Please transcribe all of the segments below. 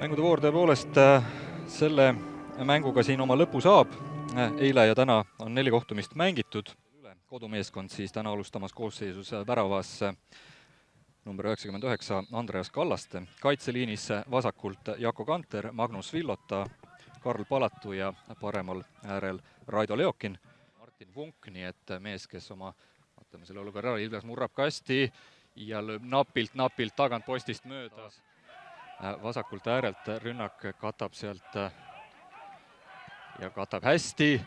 Mängude voor tõepoolest selle mänguga siin oma lõpu saab. Eile ja täna on 4 kohtumist mängitud. Kodumeeskond siis täna alustamas koosseisus väravas number 99 Andreas Kallaste. Kaitseliinis vasakult Jako Kanter, Magnus Villota, Karl Palatu ja paremal äärel Raido Leokin. Martin Vunk, nii et mees, kes oma selle olukorra Ilves murrab kasti ja lööb napilt tagant postist mööda. Vasakult äärelt rünnak katab sealt ja katab hästi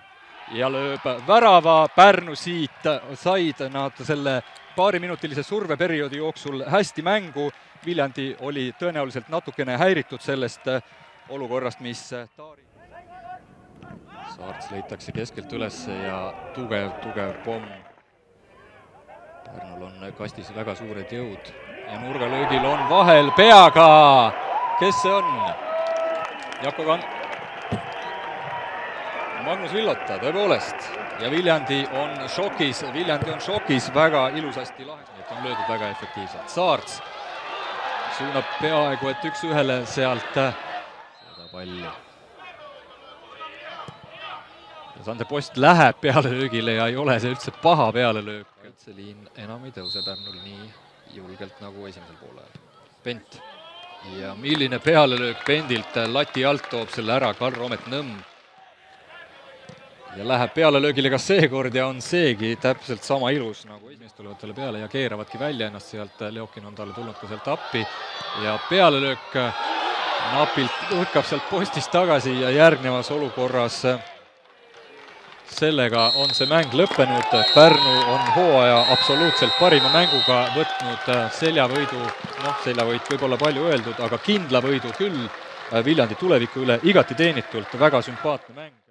ja lööb värava. Pärnu siit said nad selle paariminutilise surveperioodi jooksul hästi mängu. Viljandi oli tõenäoliselt natukene häiritud sellest olukorrast, mis Saarts leitakse keskelt üles ja tugev pomm. Pärnul on kastis väga suured jõud ja nurgalöögil on vahel peaga. Kes see on? Jako Kanter. Magnus Villota, tõepoolest. Ja Viljandi on šokis, väga ilusasti lahendanud, et on löödud väga efektiivselt. Saarts suunab peaaegu, et 1-1 sealt seda palli. Sande post läheb pealelöögile ja ei ole see üldse paha pealelöök. Kaitseliin enam ei tõuse Pärnul nii julgelt nagu esimesel poolel. Pent. Ja milline pealelöök Pendilt lati alt toob selle ära Karl-Romet Nõmm. Ja läheb pealelöögile ka seekord ja on seegi täpselt sama ilus nagu esimest tulevad talle peale ja keeravadki välja ennast sealt. Leokin on talle tulnud ka sealt appi ja pealelöök napilt õhkab sealt postist tagasi ja järgnevas olukorras sellega on see mäng lõppenud. Pärnu on hooaja absoluutselt parima mänguga võtnud seljavõidu, seljavõit võib-olla palju öeldud, aga kindla võidu küll Viljandi tuleviku üle igati teenitult, väga sümpaatne mäng.